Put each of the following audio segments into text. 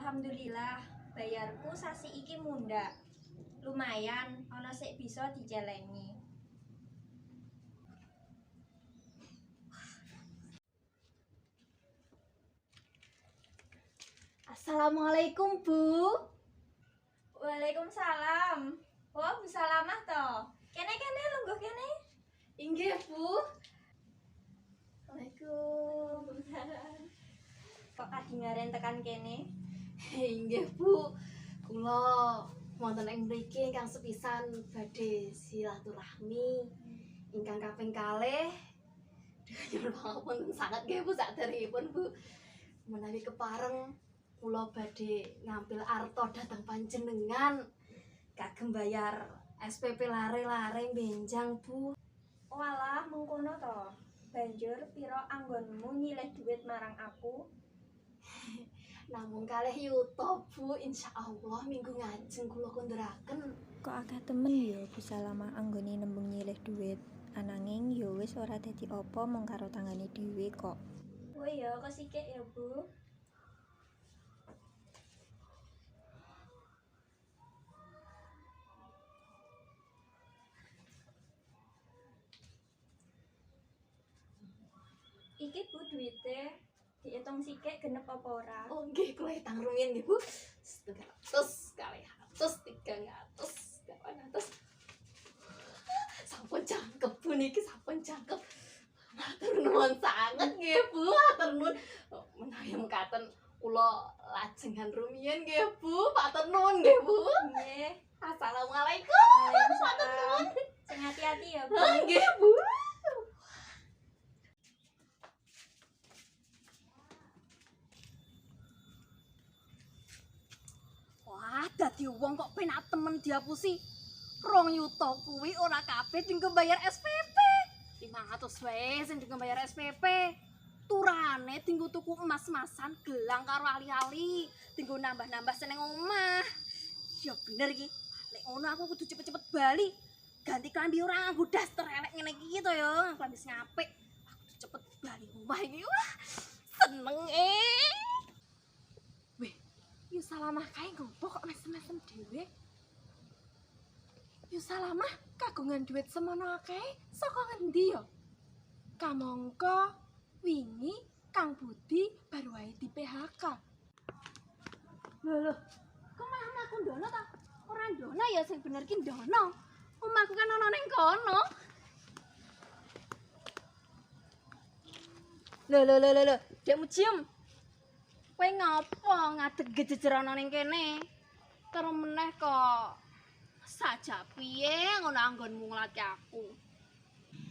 Alhamdulillah, bayarku sasi iki mundhak. Lumayan, ana sik bisa dijaleni. Assalamualaikum, Bu. Waalaikumsalam. Wah, Bu Salamah to. Kene lungguh kene. Inggih, Bu. Assalamualaikum. Kok kadingaren tekan kene? Inggih, Bu. Kula wonten ing mriki ingkang sepisan badhe silaturahmi ingkang kaping kalih. Nyuwun pangapunten sanget nggih, Bu, saderengipun, Bu. Menawi kepareng kula badhe ngampil arta dhateng panjenengan kagem bayar SPP lare-lare benjang, Bu. Walah, mengkono to. Banjur pira anggonmu nyilih duit marang aku? Namung kalih yuta, Bu. Insyaallah minggu ngajeng kula konduraken. Kok akeh temen ya Bu Salamah anggone nembung nyilih duit. Ananging ya wis ora dadi apa mung karo tangane dhewe kok. Oh ya, kesikik ya, Bu. Iki Bu duite, diitung sikik genep apa ora? Oh nggih, kula hitang rumiyin nggih, Bu. 300, 200, 300, 400. Sampun jangkep, Bu, niki sampun jangkep. Matur nuwun sanget nggih, Bu. Matur nuwun. Menawi mekaten kula lajengan rumiyin nggih, Bu. Matur nuwun nggih, Bu. Nggih. Assalamualaikum. Matur nuwun. Sing hati-hati ya, Bu. Nggih, Bu. Wah, dadi wong kok penak temen diapusi. 2 yuta kuwi ora kabeh dinggo bayar SPP. 500 wae sing dinggo bayar SPP. Turane dinggo tuku emas-emasan, gelang karo ali-ali, dinggo nambah-nambah seneng omah. Ya bener iki. Lek ngono aku kudu cepet-cepet bali. Ganti klambi ora nganggo daster elek ngene iki to ya, klambi sing apik. Aku kudu cepet bali omah iki. Wah, seneng Weh, Yu Salamah kae ngopo kok mesem-mesem dhewe? Yu Salamah kagungan duit semono akeh saka ngendi ya? Kamangka wingi Kang Budi baru wae di PHK. Lho, kok malah aku ndono ta? Ora ndono ya sing bener ki ndono. Omahku kan ana ning kono. Lho, Dek Mujium. Kowe ngopo ngadeg jejer ana ning kene? Terus meneh kok saja piye ngono anggonmu nglatih aku.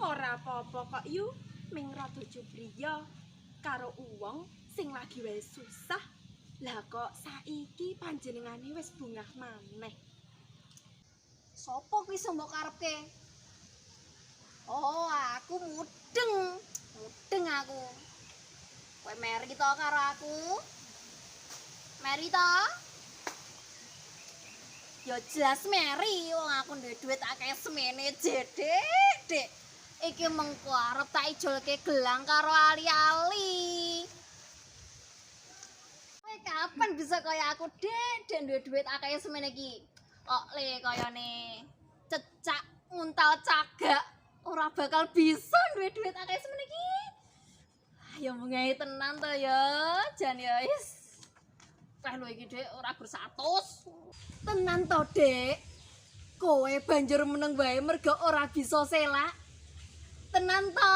Ora apa-apa kok Yu, ming rada cubriya karo uwong sing lagi wae susah. Lah kok saiki panjenengane wis bungah maneh. Sopo kuwi sing mbok karepke? Oh, aku mudeng. Mudeng aku. Kowe meri to karo aku? Meri to? Ya jelas meri, wong aku duwe duit akeh semene jedek, Dek. Iki mengko arep tak ijolke gelang karo ali-ali. Kowe kapan bisa kaya aku, Dek? Dek duwe duit akeh semene iki. Kok le kayane cecak nguntal cagak ora bakal bisa duwe duit akeh semene iki. Ya mengae tenan to ya, jan ya wis. Wah lho iki Dek ora bersatus. Tenan to, Dek. Kowe banjur meneng wae merga ora bisa selak. Tenan to?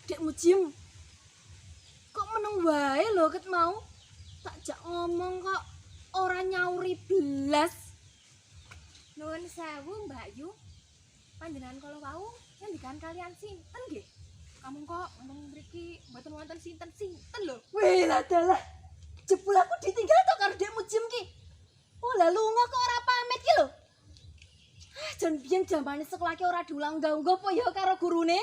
Dek Mujium. Kok meneng wae lho ket mau? Tak jak ngomong kok ora nyauri belas. Nuwun sewu Mbak Yu. Panjenengan kala wau ngendikan kalian sinten nggih? Kamu kok ngomong mriki mboten wonten sinten-sinten lho. Wih lah dalah. Jebul aku ditinggal to karo Dek Mujium ki. Oh lah lunga kok ora pamit ki lho. Ah, jan biyen jamane sekolah ki ora diulang-ungah apa ya karo gurune?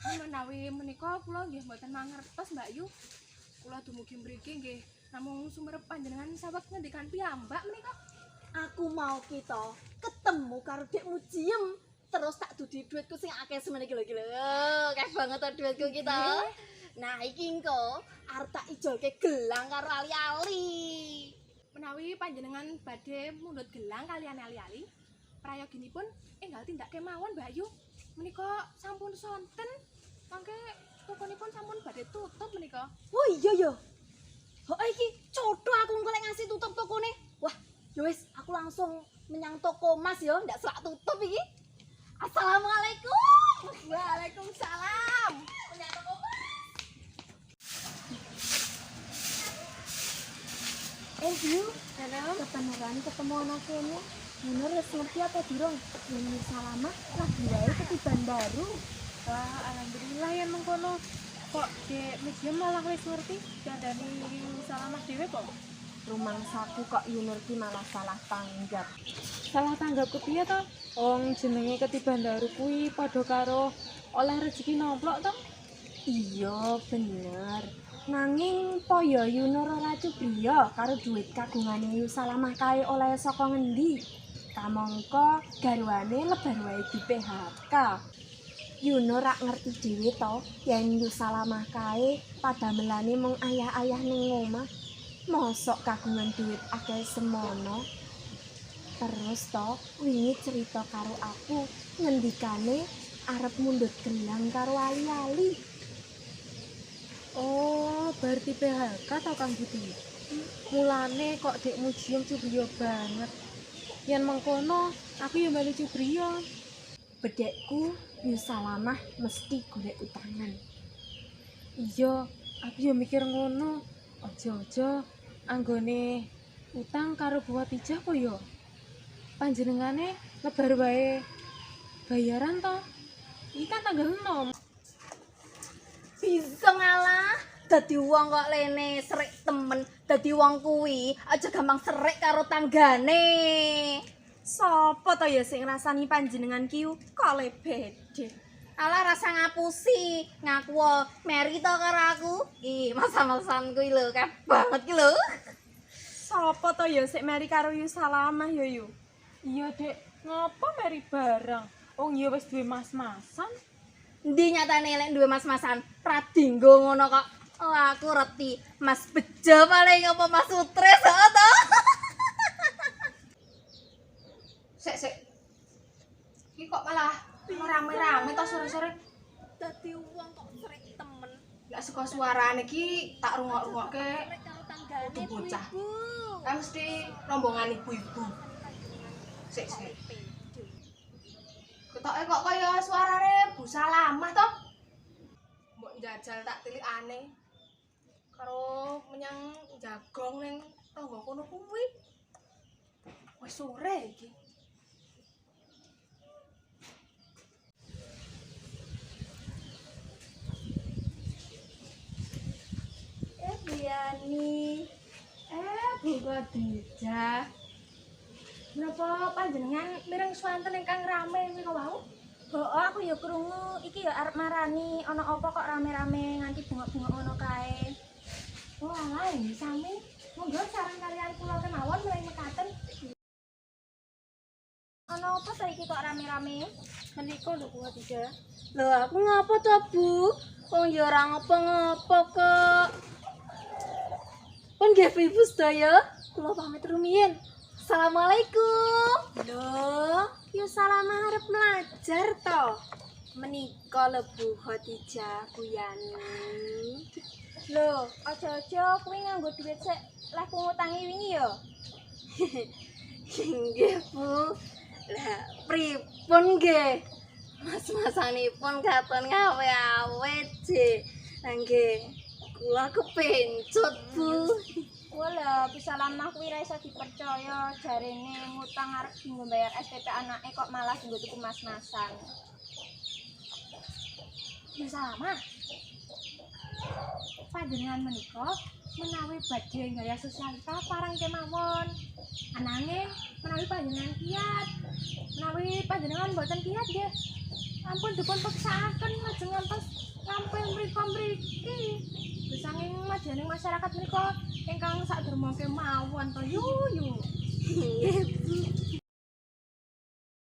Menawi menika kula nggih mboten mangertos Mbak Yu. Kula dumugi mriki nggih namung sumerep panjenengan sawet ngendikan piyambak menika. Aku mau kita ketemu karo Dek Mujium. Terus tak dudi duitku sing akeh semene iki lho. Akeh banget to duitku kita. Nah, iki engko arep tak ijolke gelang karo ali-ali. Menawi panjenengan badhe mundhut gelang kalian ali-ali, prayoginipun enggal tindak kemawon Mbak Ayu. Menika sampun sonten, mangke tokonipun sampun badhe tutup menika. Oh iya ya. Oh iki cotho aku engko lek ngasih tutup tokone. Wah, ya wis aku langsung menyang toko Mas ya, ndak selak tutup iki. Assalamualaikum. Waalaikumsalam. Menyang toko Mas. Yu, kebenaran ketemu anak ini. Munur wis ngerti apa durung? Yen Salamah lagi wae ketiban baru. Wah, alhamdulillah ya mengkono. Kok Dek Medium malah wis ngerti dandani Salamah dhewe kok. Rumangsaku kok Yunur ki malah salah tanggap. Salah tanggap kepiye to? Wong jenenge ketiban baru kuwi padha karo oleh rezeki nomplok to. Iya, bener. Nanging poyo Yunur ora cubriya karo duit kagungane Yu Salamah kae oleh saka ngendi? Kamangka garwane lebar wae di PHK. Yunur rak ngerti dhewe to, yen Yu Salamah kae padamelane mung ayah-ayah ning omah. Mosok kagungan duit akeh semono. Terus to, wingi cerita karo aku ngendikane arep mundhut gelang karo ali-ali. Oh, berarti PHK tau Kang Budi. Mulane kok Dek Mujium cubriya banget. Yen mengkono, aku ya melu cubriya. Bedekku Yu Salamah mesti golek utangan. Iya, aku ya mikir ngono. Aja-aja anggone utang karo buat ijah apa ya? Panjenengane lebar wae bayaran to. Iki kan tanggal 6. Bisa ngalah. Dadi wong kok lene serik temen. Dadi wong kuwi aja gampang serik karo tanggane. Sopo to ya sing ngrasani panjenengan ki kok lebede? Alah rasa ngapusi, ngaku meri to karo aku. Ih, masa-masan kuwi lho, kep banget ki lho. Sopo to ya sik meri karo Yu Salamah ya Yu? Iya, Dek. Ngopo meri barang? Wong ya wis duwe mas-masan. Ndi nyatane lek duwe mas-masan, pradinggo ngono kok. Oh, aku reti Mas Bejo paling apa Mas Sutres to. Sik. Iki kok malah rame-rame to sore-sore. Dadi wong kok serik temen. Lek saka suarane iki tak rungok-rungokke Serik karo tanggane Kudu bocah. ibu. kan mesti rombongan ibu-ibu. Sik. Ketoke kok kaya suarane Bu Salamah to. Mbok njajal tak tilik aneh. Karo menyang jagong ning tangga kono kuwi. Wis sore iki. Biani. Bu Khadijah. Menapa panjenengan mireng swanten ingkang rame menika wau? Heeh, aku ya krungu iki ya arep marani ana apa kok rame-rame nganti bunga-bunga ngono kae. Oh alah, ini sami. Monggo saran kalian kula kemawon mulai mekaten. Ana apa saiki kok rame-rame? Menika lho Bu Khadijah. Lho aku ngapa to, Bu? Wong ya ora ngapa-ngapa kok. Pun nggih Ibu sedaya, kula pamit rumiyin. Assalamualaikum. Lho, Yu Salamah arep belajar to. Menika lho Bu Khadijah Buyani. Lho, aja-aja kuwi nganggo duit sik leh ngutangi wingi ya. Nggih, Bu. Lah, pripun nggih? Mas-masanipun katon ngawe-awe, Dik. Lah nggih, kula kepencut, Bu. Wala, bisa lamah kuwi ra iso dipercaya, jarene ngutang arep dienggo bayar SPP anake kok malah dienggo tuku mas-masan. Bisa lamah. Panjenengan menika menawi badhe gaya sosialita parang kemawon. Ananging menawi panjenengan kiat, menawi panjenengan mboten kiat nggih. Ampun dipun peksaaken lajeng ngantos ngampil mriko-mriki. Sanging majaning masyarakat menika ingkang sadherma kemawon to yu. Nggih, Bu.